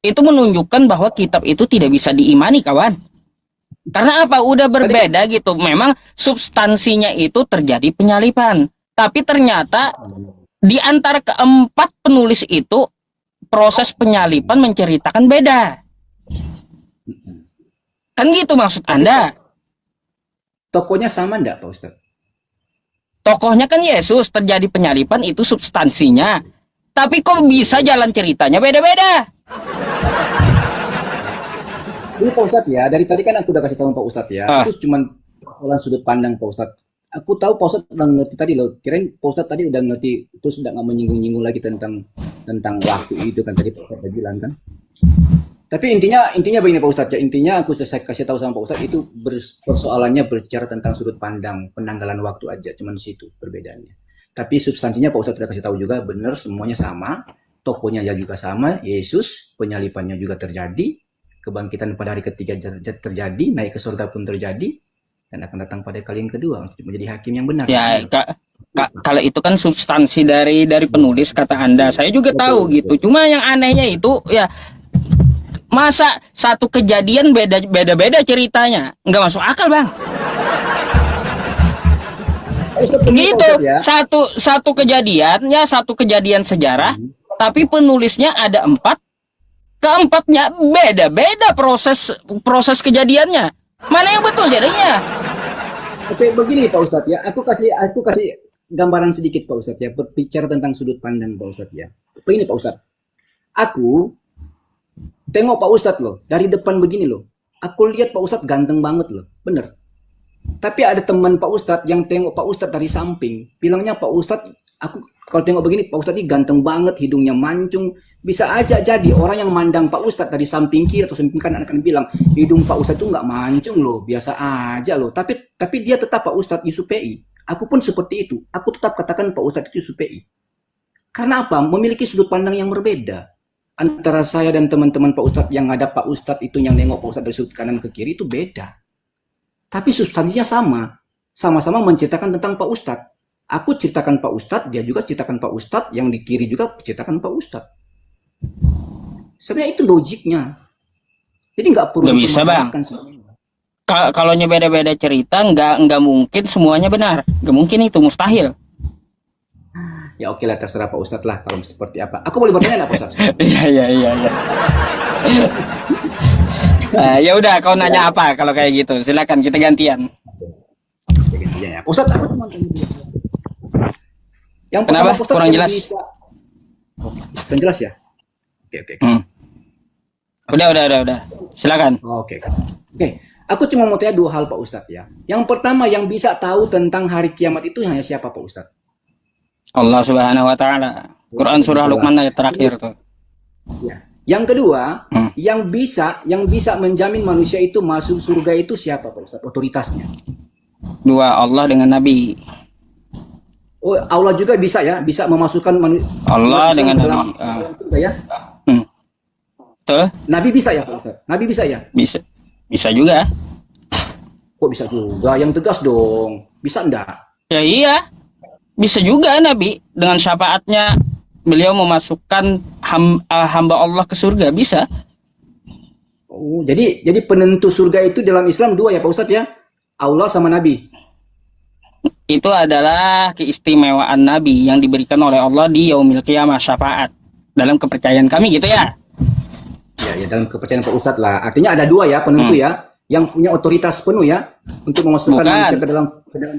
[SPEAKER 1] itu menunjukkan bahwa kitab itu tidak bisa diimani kawan. Karena apa? Udah berbeda gitu. Memang substansinya itu terjadi penyalipan, tapi ternyata di antara keempat penulis itu proses penyalipan menceritakan beda. Kan gitu maksud Anda.
[SPEAKER 2] Tokohnya sama enggak Pak Ustadz?
[SPEAKER 1] Tokohnya kan Yesus, terjadi penyalipan itu substansinya. Tapi kok bisa jalan ceritanya beda-beda?
[SPEAKER 2] Ini Pak Ustadz ya, dari tadi kan aku udah kasih tahu Pak Ustadz ya,
[SPEAKER 1] Ah.
[SPEAKER 2] itu cuma persoalan sudut pandang Pak Ustadz. Aku tahu Pak Ustadz udah ngerti tadi loh, kirain Pak Ustadz tadi udah ngerti, terus udah nggak menyinggung-nyinggung lagi tentang waktu itu kan tadi Pak Ustadz bilang kan. Tapi intinya begini Pak Ustadz ya, intinya aku sudah saya kasih tahu sama Pak Ustadz itu persoalannya berbicara tentang sudut pandang penanggalan waktu aja, cuman di situ perbedaannya. Tapi substansinya Pak Ustadz sudah kasih tahu juga benar semuanya sama, tokohnya ya juga sama, Yesus, penyalipannya juga terjadi, kebangkitan pada hari ketiga terjadi, naik ke surga pun terjadi, dan akan datang pada kali yang kedua untuk menjadi hakim yang benar.
[SPEAKER 1] Ya, kalau itu kan substansi dari penulis kata Anda. Saya juga tahu gitu. Cuma yang anehnya itu ya masa satu kejadian beda-beda ceritanya. Nggak masuk akal, Bang.
[SPEAKER 2] Ustadz, begini, Pak
[SPEAKER 1] Gitu.
[SPEAKER 2] Ustadz, ya.
[SPEAKER 1] Satu kejadian ya, satu kejadian sejarah, tapi penulisnya ada 4. Keempatnya beda-beda proses kejadiannya. Mana yang betul jadinya?
[SPEAKER 2] Oke, begini Pak Ustadz ya, aku kasih gambaran sedikit Pak Ustadz ya, berbicara tentang sudut pandang Pak Ustadz ya. Begini Pak Ustadz, aku tengok Pak Ustadz loh, dari depan begini loh, aku lihat Pak Ustadz ganteng banget loh, bener. Tapi ada teman Pak Ustadz yang tengok Pak Ustadz dari samping, bilangnya Pak Ustadz, aku kalau tengok begini Pak Ustadz ini ganteng banget, hidungnya mancung, bisa aja jadi orang yang mandang Pak Ustadz dari samping kiri atau samping kanan akan bilang hidung Pak Ustadz itu nggak mancung loh, biasa aja loh. Tapi dia tetap Pak Ustadz Yusuf PI. Aku pun seperti itu. Aku tetap katakan Pak Ustadz itu Yusuf PI. Karena apa? Memiliki sudut pandang yang berbeda. Antara saya dan teman-teman Pak Ustadz yang ada Pak Ustadz itu yang nengok Pak Ustadz dari sudut kanan ke kiri itu beda. Tapi substansinya sama. Sama-sama menceritakan tentang Pak Ustadz. Aku ceritakan Pak Ustadz, dia juga ceritakan Pak Ustadz, yang di kiri juga ceritakan Pak Ustadz. Sebenarnya itu logiknya. Jadi nggak perlu
[SPEAKER 1] Nggak bisa, Bang.
[SPEAKER 2] dipermasalahkan sebenarnya.
[SPEAKER 1] Kalau beda-beda cerita nggak mungkin semuanya benar. Nggak mungkin, itu mustahil.
[SPEAKER 2] Ya oke lah, terserah Pak Ustadz lah kalau seperti apa. Aku boleh bertanya nggak Pak Ustadz?
[SPEAKER 1] Iya. Ya udah, kau nanya apa kalau kayak gitu? Silakan kita gantian.
[SPEAKER 2] Ya, Pak Ustadz, aku cuma tanya dulu. Yang
[SPEAKER 1] Kenapa?
[SPEAKER 2] pertama, Pak Ustadz,
[SPEAKER 1] Kurang
[SPEAKER 2] yang
[SPEAKER 1] jelas?
[SPEAKER 2] bisa- Oke, jelas ya? Oke.
[SPEAKER 1] Udah. Silakan.
[SPEAKER 2] Oke. Aku cuma mau tanya 2 hal Pak Ustadz ya. Yang pertama, yang bisa tahu tentang hari kiamat itu hanya siapa Pak Ustadz?
[SPEAKER 1] Allah Subhanahu wa taala. Quran surah Luqman ayat terakhir tuh.
[SPEAKER 2] Ya. Yang kedua, yang bisa menjamin manusia itu masuk surga itu siapa Pak Ustadz? Otoritasnya.
[SPEAKER 1] 2, Allah dengan Nabi.
[SPEAKER 2] Oh, Allah juga bisa ya, bisa memasukkan manusia.
[SPEAKER 1] Allah dengan Nabi.
[SPEAKER 2] Surga ya.
[SPEAKER 1] Tuh,
[SPEAKER 2] Nabi bisa ya Pak Ustadz? Nabi bisa ya?
[SPEAKER 1] bisa juga.
[SPEAKER 2] Kok bisa juga? Yang tegas dong. Bisa enggak?
[SPEAKER 1] Ya iya. Bisa juga Nabi dengan syafaatnya beliau memasukkan hamba Allah ke surga, bisa.
[SPEAKER 2] Oh, jadi penentu surga itu dalam Islam 2 ya Pak Ustadz ya? Allah sama Nabi.
[SPEAKER 1] Itu adalah keistimewaan Nabi yang diberikan oleh Allah di yaumil qiyamah, syafaat. Dalam kepercayaan kami gitu ya.
[SPEAKER 2] Ya dalam kepercayaan Pak Ustadz lah. Artinya ada 2 ya penentu ya, yang punya otoritas penuh ya untuk memasukkan manusia ke dalam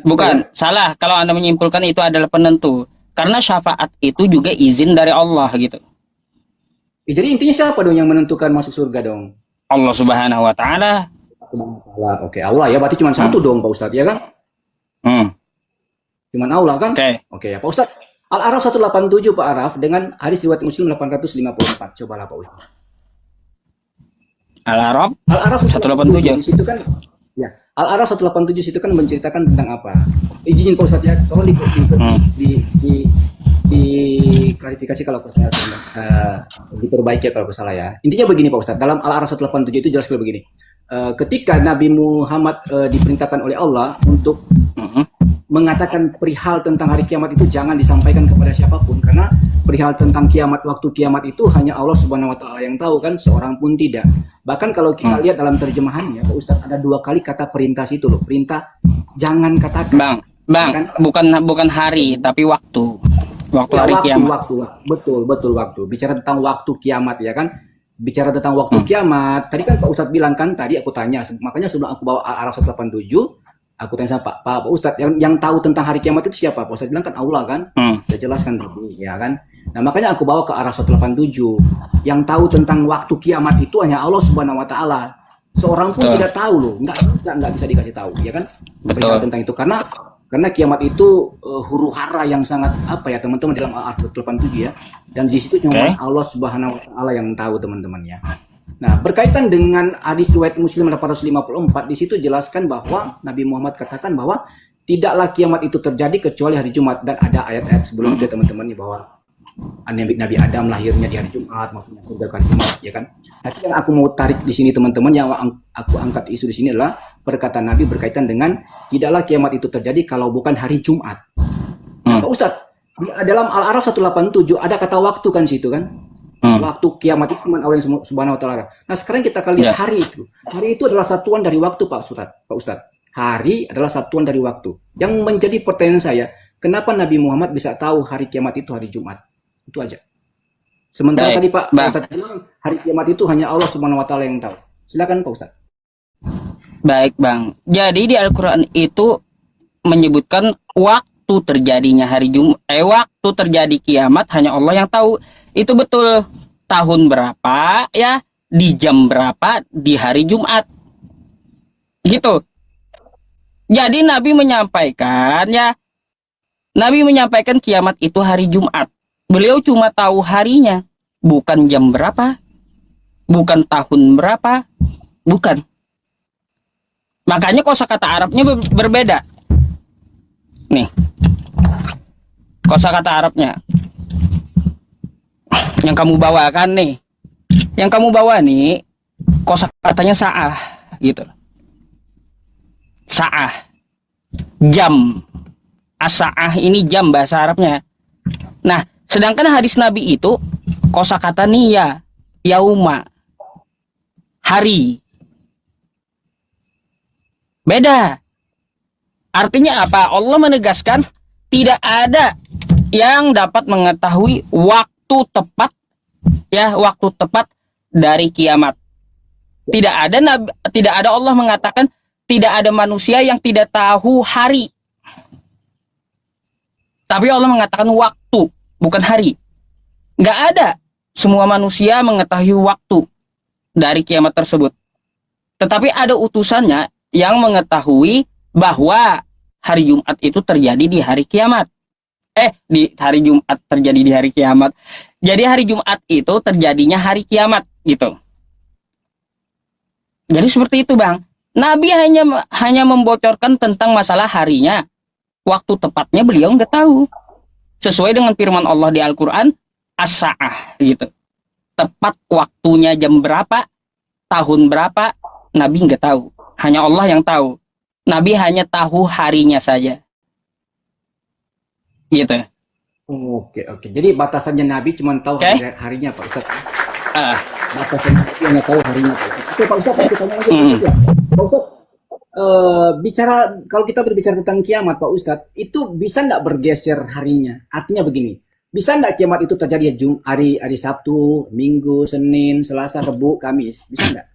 [SPEAKER 1] Bukan, salah kalau Anda menyimpulkan itu adalah penentu. Karena syafaat itu juga izin dari Allah gitu.
[SPEAKER 2] Jadi intinya siapa dong yang menentukan masuk surga dong?
[SPEAKER 1] Allah Subhanahu wa taala.
[SPEAKER 2] Allah. Oke, Allah ya, berarti cuma satu dong Pak Ustadz ya kan? Cuman Allah kan? Oke ya Pak Ustadz. Al-A'raf 187 Pak Araf dengan hadis riwayat Muslim 854. Cobalah Pak Ustadz.
[SPEAKER 1] Al-A'raf
[SPEAKER 2] Al-Araf
[SPEAKER 1] 187.
[SPEAKER 2] di situ kan ya. Al-Araf 187 situ kan menceritakan tentang apa? Izin Pak Ustadz ya, tolong di klarifikasi kalau aku salah, diperbaiki kalau aku salah ya. Intinya begini Pak Ustadz, dalam Al-Araf 187 itu jelas sekali begini. Ketika Nabi Muhammad diperintahkan oleh Allah untuk mengatakan perihal tentang hari kiamat itu jangan disampaikan kepada siapapun, karena perihal tentang kiamat, waktu kiamat itu hanya Allah Subhanahu wa taala yang tahu kan, seorang pun tidak. Bahkan kalau kita lihat dalam terjemahannya Pak Ustadz, ada 2 kali kata perintah situ loh, perintah jangan katakan.
[SPEAKER 1] Bang,
[SPEAKER 2] kan?
[SPEAKER 1] bukan hari tapi waktu. waktu
[SPEAKER 2] Ya,
[SPEAKER 1] hari kiamat.
[SPEAKER 2] betul, betul waktu. Bicara tentang waktu kiamat ya kan. Bicara tentang waktu kiamat. Tadi kan Pak Ustadz bilang kan, tadi aku tanya, makanya sebelum aku bawa araf 187, aku tanya sama Pak Ustadz, yang tahu tentang hari kiamat itu siapa? Pak Ustadz bilang kan Allah kan. Saya jelaskan tadi, ya kan. Nah, makanya aku bawa ke araf 187. Yang tahu tentang waktu kiamat itu hanya Allah Subhanahu wa taala. Seorang pun
[SPEAKER 1] Betul.
[SPEAKER 2] tidak tahu loh, nggak bisa dikasih tahu, ya kan?
[SPEAKER 1] Betul.
[SPEAKER 2] Perihal tentang itu karena kiamat itu huru hara yang sangat apa ya teman-teman dalam Al-Qur'an 87 ya. Dan di situ cuma Allah Subhanahu wa taala yang tahu teman-teman ya. Nah, berkaitan dengan hadis riwayat Muslim 854 di situ jelaskan bahwa Nabi Muhammad katakan bahwa tidaklah kiamat itu terjadi kecuali hari Jumat, dan ada ayat-ayat sebelum itu teman-teman bahwa Nabi Adam lahirnya di hari Jumat, maksudnya surga kan Jumat, ya kan. Tapi yang aku mau tarik di sini teman-teman, yang aku angkat isu di sini adalah perkataan Nabi berkaitan dengan tidaklah kiamat itu terjadi kalau bukan hari Jumat. Pak Ustadz, dalam Al-Araf 187 ada kata waktu kan situ kan. Waktu kiamat itu cuma Allah yang Subhanahu wa taala. Nah, sekarang kita akan lihat hari itu. Hari itu adalah satuan dari waktu Pak Ustadz. Hari adalah satuan dari waktu. Yang menjadi pertanyaan saya, kenapa Nabi Muhammad bisa tahu hari kiamat itu hari Jumat? Itu aja. Sementara tadi Pak Ustadz bilang hari kiamat itu hanya Allah Subhanahu wa taala yang tahu. Silakan Pak Ustadz.
[SPEAKER 1] Baik, Bang. Jadi di Al-Qur'an itu menyebutkan waktu terjadinya hari Jumat, waktu terjadi kiamat hanya Allah yang tahu. Itu betul. Tahun berapa ya, di jam berapa, di hari Jumat. Gitu. Jadi Nabi menyampaikan kiamat itu hari Jumat. Beliau cuma tahu harinya, bukan jam berapa, bukan tahun berapa, bukan. Makanya kosakata Arabnya berbeda. Nih, kosakata Arabnya yang kamu bawakan nih, kosakatanya sa'ah, gitu. Sa'ah, jam. As-sa'ah ini jam bahasa Arabnya. Nah, sedangkan hadis Nabi itu kosakata niya, yauma, hari. Beda. Artinya apa? Allah menegaskan tidak ada yang dapat mengetahui waktu tepat dari kiamat. Tidak ada Allah mengatakan tidak ada manusia yang tidak tahu hari. Tapi Allah mengatakan waktu, bukan hari. Nggak ada semua manusia mengetahui waktu dari kiamat tersebut. Tetapi ada utusannya yang mengetahui bahwa hari Jumat itu terjadi di hari kiamat. Di hari Jumat terjadi di hari kiamat. Jadi hari Jumat itu terjadinya hari kiamat, gitu. Jadi seperti itu, Bang. Nabi hanya membocorkan tentang masalah harinya. Waktu tepatnya beliau nggak tahu. Sesuai dengan firman Allah di Al-Quran, as-sa'ah, gitu. Tepat waktunya jam berapa, tahun berapa, Nabi nggak tahu. Hanya Allah yang tahu. Nabi hanya tahu harinya saja. Gitu.
[SPEAKER 2] Oke. Jadi batasannya Nabi cuma tahu harinya Pak Ustadz. Batasan Nabi hanya tahu harinya Pak Ustadz. Oke Pak Ustadz, kita tanya lagi Pak Ustadz. Kalau kita berbicara tentang kiamat Pak Ustadz, itu bisa nggak bergeser harinya? Artinya begini, bisa nggak kiamat itu terjadi hari Sabtu, Minggu, Senin, Selasa, Rabu, Kamis? Bisa nggak?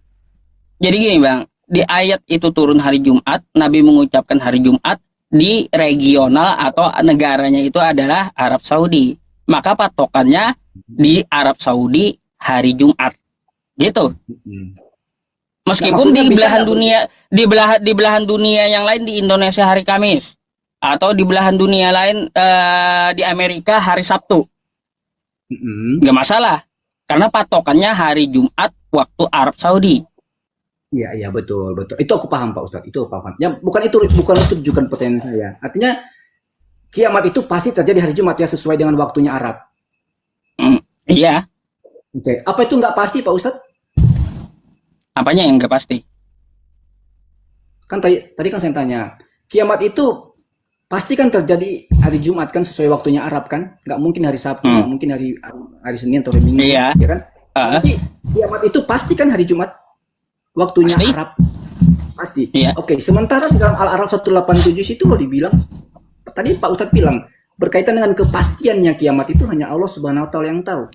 [SPEAKER 1] Jadi gini Bang, di ayat itu turun hari Jumat, Nabi mengucapkan hari Jumat di regional atau negaranya itu adalah Arab Saudi. Maka patokannya di Arab Saudi hari Jumat, gitu. Meskipun di belahan dunia yang lain di Indonesia hari Kamis, atau di belahan dunia lain di Amerika hari Sabtu, nggak masalah, karena patokannya hari Jumat waktu Arab Saudi.
[SPEAKER 2] Iya betul. Itu aku paham Pak Ustadz, itu paham. Ya bukan itu rujukan pertanyaan saya. Artinya kiamat itu pasti terjadi hari Jumat ya, sesuai dengan waktunya Arab.
[SPEAKER 1] Iya.
[SPEAKER 2] Oke. Apa itu nggak pasti Pak Ustadz?
[SPEAKER 1] Apanya yang nggak pasti?
[SPEAKER 2] Kan tadi kan saya tanya, kiamat itu pasti kan terjadi hari Jumat kan, sesuai waktunya Arab kan? Nggak mungkin hari Sabtu, nggak mungkin hari Senin atau hari Minggu,
[SPEAKER 1] iya.
[SPEAKER 2] Ya kan? Jadi kiamat itu pasti kan hari Jumat, waktunya pasti. Arab. Pasti. Iya. Oke, sementara di dalam Al-Araf 187 situ lo dibilang, tadi Pak Ustadz bilang, berkaitan dengan kepastiannya kiamat itu hanya Allah Subhanahu wa taala yang tahu.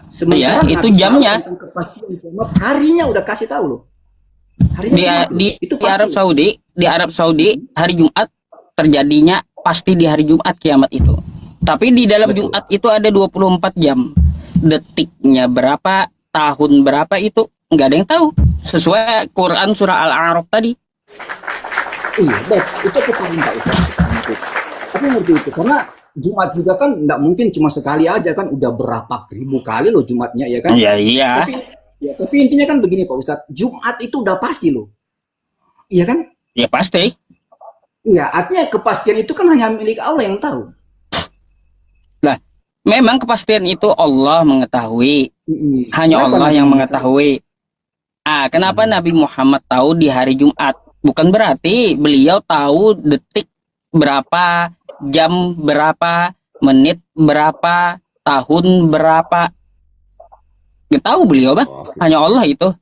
[SPEAKER 2] Sementara
[SPEAKER 1] Iya, itu
[SPEAKER 2] Nabi
[SPEAKER 1] jamnya.
[SPEAKER 2] tahu tentang kepastian kiamat, harinya udah kasih tahu loh. Harinya
[SPEAKER 1] Di
[SPEAKER 2] Jumat loh.
[SPEAKER 1] di,
[SPEAKER 2] Itu
[SPEAKER 1] di Arab
[SPEAKER 2] pasti.
[SPEAKER 1] Saudi, di Arab Saudi hari Jumat terjadinya pasti di hari Jumat kiamat itu. Tapi di dalam
[SPEAKER 2] Betul.
[SPEAKER 1] Jumat itu ada 24 jam. Detiknya berapa, tahun berapa itu nggak ada yang tahu. Sesuai Quran surah Al-A'raf tadi.
[SPEAKER 2] Iya, itu aku paham Pak Ustaz. Aku ngerti itu karena Jumat juga kan nggak mungkin cuma sekali aja kan, udah berapa ribu kali loh Jumatnya ya kan.
[SPEAKER 1] Iya, iya.
[SPEAKER 2] Tapi intinya kan begini Pak Ustadz, Jumat itu udah pasti loh, iya kan?
[SPEAKER 1] Ya pasti.
[SPEAKER 2] Iya, artinya kepastian itu kan hanya milik Allah yang tahu.
[SPEAKER 1] Lah, memang kepastian itu Allah mengetahui. Hanya
[SPEAKER 2] Kenapa
[SPEAKER 1] Allah
[SPEAKER 2] Nabi
[SPEAKER 1] yang
[SPEAKER 2] mengetahui?
[SPEAKER 1] mengetahui. Kenapa Nabi Muhammad tahu di hari Jumat? Bukan berarti beliau tahu detik berapa, jam berapa, menit berapa, tahun berapa. Gak tahu beliau, Bang. Hanya Allah itu.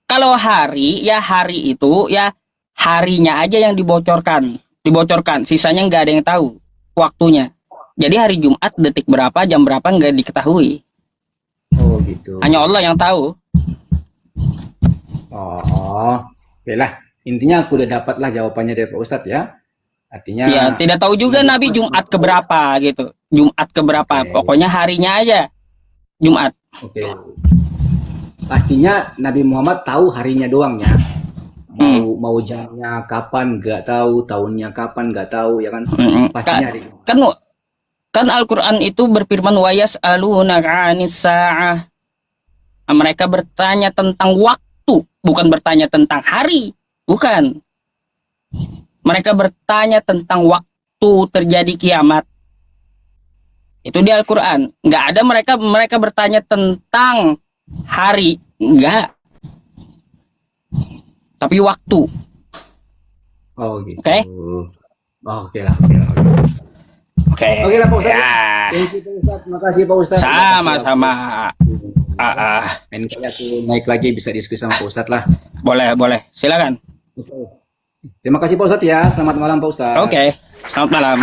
[SPEAKER 1] Kalau hari, ya hari itu, ya harinya aja yang dibocorkan. Sisanya nggak ada yang tahu waktunya. Jadi hari Jumat detik berapa, jam berapa nggak diketahui.
[SPEAKER 2] Oh gitu.
[SPEAKER 1] Hanya Allah yang tahu.
[SPEAKER 2] Oh, oke lah. Intinya aku udah dapat lah jawabannya dari Pak Ustadz ya. Artinya.
[SPEAKER 1] Ya, tidak tahu juga Nabi Jumat keberapa gitu. Jumat keberapa.
[SPEAKER 2] Oke.
[SPEAKER 1] Pokoknya harinya aja Jumat.
[SPEAKER 2] Oke. Pastinya Nabi Muhammad tahu harinya doang ya. Mau jamnya kapan nggak tahu, tahunnya kapan nggak tahu ya kan. Pastinya hari.
[SPEAKER 1] Kan Al-Qur'an itu berfirman wa yas'alunaka 'anis sa'ah. Mereka bertanya tentang waktu, bukan bertanya tentang hari. Bukan. Mereka bertanya tentang waktu terjadi kiamat. Itu di Al-Qur'an. Nggak ada mereka bertanya tentang hari. Enggak. Tapi waktu.
[SPEAKER 2] Oh gitu.
[SPEAKER 1] Oke.
[SPEAKER 2] Oh, oke lah.
[SPEAKER 1] Oke.
[SPEAKER 2] Oke lah Pak Ustadz.
[SPEAKER 1] Ya.
[SPEAKER 2] Thank you Pak Ustadz. Makasih Pak Ustadz.
[SPEAKER 1] Sama-sama.
[SPEAKER 2] Lain kali aku naik lagi bisa diskusi sama Pak Ustadz lah.
[SPEAKER 1] Boleh. Silakan.
[SPEAKER 2] Terima kasih Pak Ustadz ya. Selamat malam Pak Ustadz.
[SPEAKER 1] Oke. Selamat malam.